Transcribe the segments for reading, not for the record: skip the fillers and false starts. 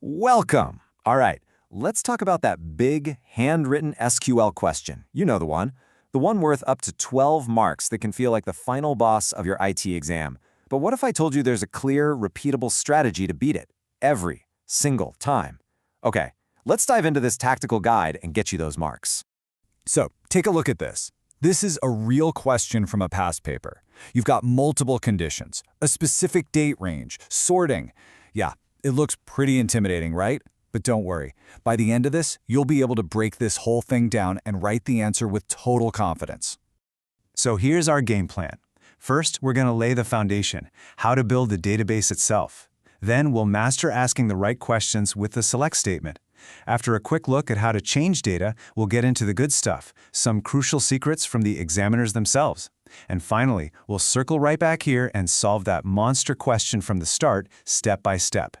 Welcome! All right, let's talk about that big, handwritten SQL question. You know the one. The one worth up to 12 marks that can feel like the final boss of your IT exam. But what if I told you there's a clear, repeatable strategy to beat it? Every single time. Okay, let's dive into this tactical guide and get you those marks. So, take a look at this. This is a real question from a past paper. You've got multiple conditions, a specific date range, sorting. Yeah, it looks pretty intimidating, right? But don't worry. By the end of this, you'll be able to break this whole thing down and write the answer with total confidence. So here's our game plan. First, we're going to lay the foundation, how to build the database itself. Then we'll master asking the right questions with the select statement. After a quick look at how to change data, we'll get into the good stuff, some crucial secrets from the examiners themselves. And finally, we'll circle right back here and solve that monster question from the start, step by step.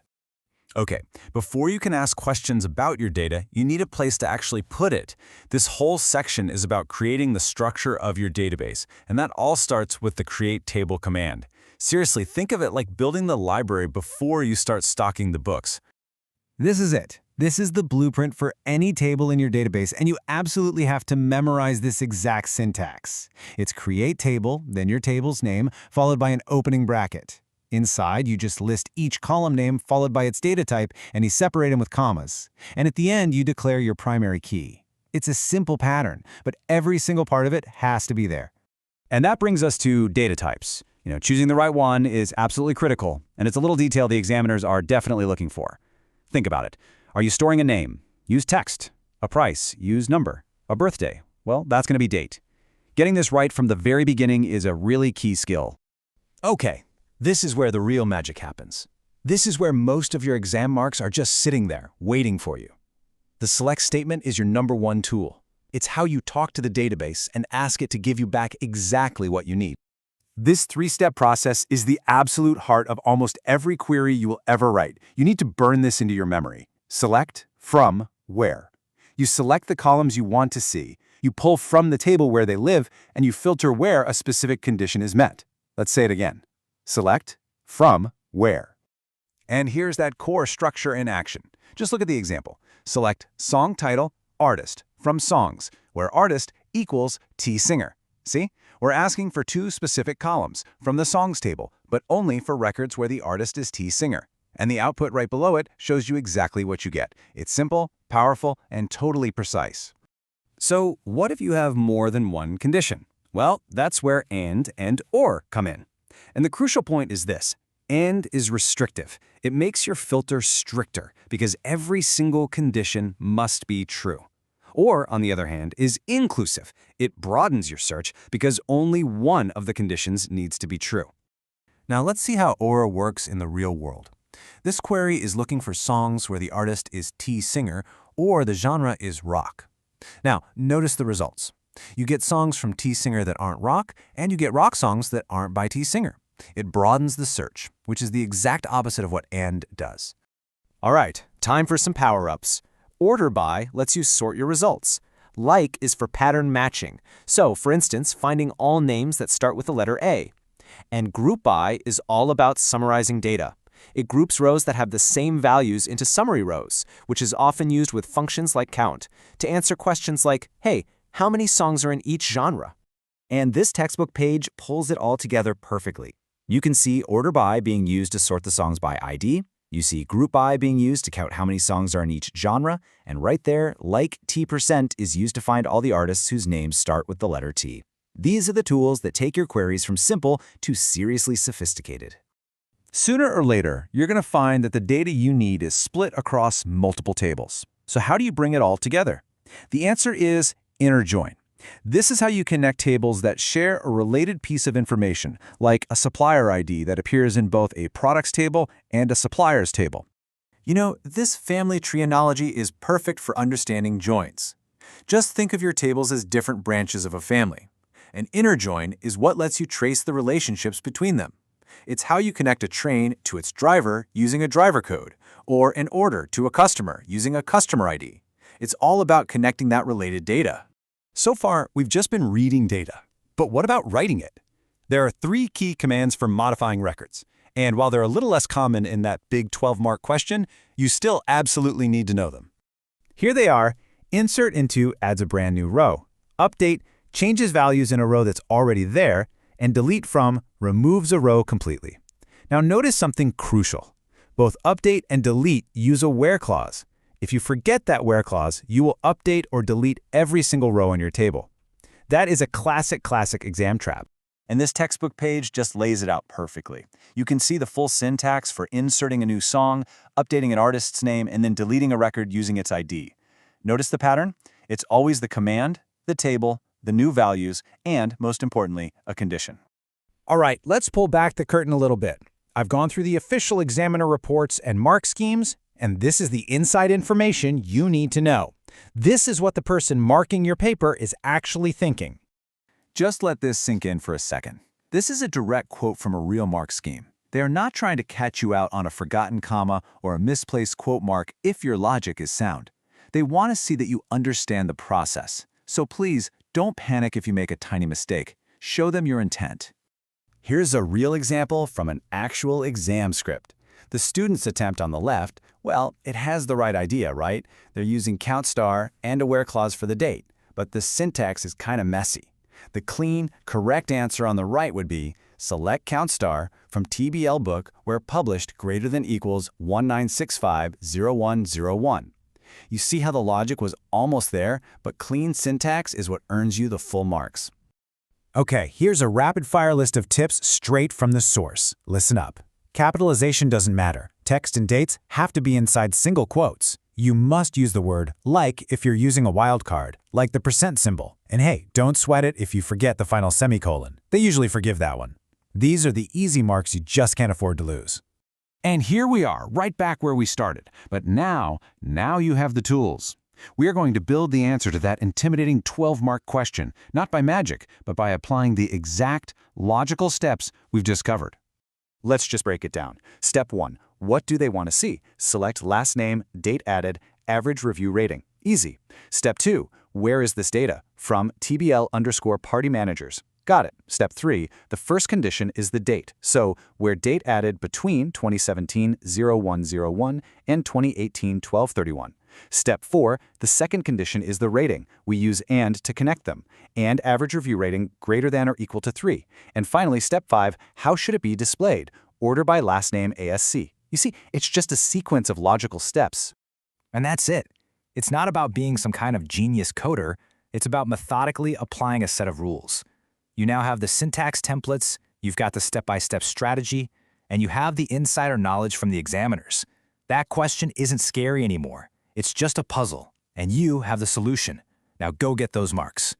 Okay, before you can ask questions about your data, you need a place to actually put it. This whole section is about creating the structure of your database, and that all starts with the create table command. Seriously, think of it like building the library before you start stocking the books. This is it. This is the blueprint for any table in your database, and you absolutely have to memorize this exact syntax. It's create table, then your table's name, followed by an opening bracket. Inside, you just list each column name followed by its data type, and you separate them with commas. And at the end, you declare your primary key. It's a simple pattern, but every single part of it has to be there. And that brings us to data types. Choosing the right one is absolutely critical, and it's a little detail the examiners are definitely looking for. Think about it. Are you storing a name? Use text. A price? Use number. A birthday? Well, that's going to be date. Getting this right from the very beginning is a really key skill. Okay, this is where the real magic happens. This is where most of your exam marks are just sitting there, waiting for you. The select statement is your #1 tool. It's how you talk to the database and ask it to give you back exactly what you need. This three-step process is the absolute heart of almost every query you will ever write. You need to burn this into your memory. Select, from, where. You select the columns you want to see, you pull from the table where they live, and you filter where a specific condition is met. Let's say it again. Select, from, where. And here's that core structure in action. Just look at the example. Select song title, artist, from songs, where artist equals T singer. See? We're asking for two specific columns from the songs table, but only for records where the artist is T singer. And the output right below it shows you exactly what you get. It's simple, powerful, and totally precise. So what if you have more than one condition? Well, that's where and or come in. And the crucial point is this. And is restrictive. It makes your filter stricter because every single condition must be true. Or, on the other hand, is inclusive. It broadens your search because only one of the conditions needs to be true. Now let's see how OR works in the real world. This query is looking for songs where the artist is T singer or the genre is rock. Now, notice the results. You get songs from T singer that aren't rock, and you get rock songs that aren't by T singer. It broadens the search, which is the exact opposite of what AND does. All right, time for some power-ups. Order by lets you sort your results. Like is for pattern matching. So, for instance, finding all names that start with the letter A. And group by is all about summarizing data. It groups rows that have the same values into summary rows, which is often used with functions like count, to answer questions like, hey, how many songs are in each genre? And this textbook page pulls it all together perfectly. You can see order by being used to sort the songs by ID. You see group by being used to count how many songs are in each genre, and right there, like T% is used to find all the artists whose names start with the letter T. These are the tools that take your queries from simple to seriously sophisticated. Sooner or later, you're going to find that the data you need is split across multiple tables. So how do you bring it all together? The answer is inner join. This is how you connect tables that share a related piece of information, like a supplier ID that appears in both a products table and a suppliers table. You know, this family tree analogy is perfect for understanding joins. Just think of your tables as different branches of a family. An inner join is what lets you trace the relationships between them. It's how you connect a train to its driver using a driver code, or an order to a customer using a customer ID. It's all about connecting that related data. So far, we've just been reading data. But what about writing it? There are 3 key commands for modifying records. And while they're a little less common in that big 12-mark question, you still absolutely need to know them. Here they are. Insert into adds a brand new row. Update changes values in a row that's already there, and delete from removes a row completely. Now notice something crucial. Both update and delete use a where clause. If you forget that where clause, you will update or delete every single row in your table. That is a classic exam trap. And this textbook page just lays it out perfectly. You can see the full syntax for inserting a new song, updating an artist's name, and then deleting a record using its ID. Notice the pattern? It's always the command, the table, the new values, and, most importantly, a condition. All right, let's pull back the curtain a little bit. I've gone through the official examiner reports and mark schemes, and this is the inside information you need to know. This is what the person marking your paper is actually thinking. Just let this sink in for a second. This is a direct quote from a real mark scheme. They are not trying to catch you out on a forgotten comma or a misplaced quote mark if your logic is sound. They want to see that you understand the process. So please, don't panic if you make a tiny mistake. Show them your intent. Here's a real example from an actual exam script. The student's attempt on the left, well, it has the right idea, right? They're using count star and a where clause for the date, but the syntax is kind of messy. The clean, correct answer on the right would be select count star from TBL book where published greater than equals 1965-0101. You see how the logic was almost there, but clean syntax is what earns you the full marks. Okay, here's a rapid-fire list of tips straight from the source. Listen up. Capitalization doesn't matter. Text and dates have to be inside single quotes. You must use the word like if you're using a wildcard, like the % symbol. And hey, don't sweat it if you forget the final semicolon. They usually forgive that one. These are the easy marks you just can't afford to lose. And here we are, right back where we started. But now you have the tools. We are going to build the answer to that intimidating 12-mark question, not by magic, but by applying the exact, logical steps we've just covered. Let's just break it down. Step 1. What do they want to see? Select last name, date added, average review rating. Easy. Step 2. Where is this data? From TBL_party managers. Got it. Step 3. The first condition is the date. So, where date added between 2017-0101 and 2018-1231. Step 4. The second condition is the rating. We use AND to connect them. And average review rating greater than or equal to 3. And finally, Step 5. How should it be displayed? Order by last name ASC. You see, it's just a sequence of logical steps. And that's it. It's not about being some kind of genius coder. It's about methodically applying a set of rules. You now have the syntax templates, you've got the step-by-step strategy, and you have the insider knowledge from the examiners. That question isn't scary anymore. It's just a puzzle, and you have the solution. Now go get those marks.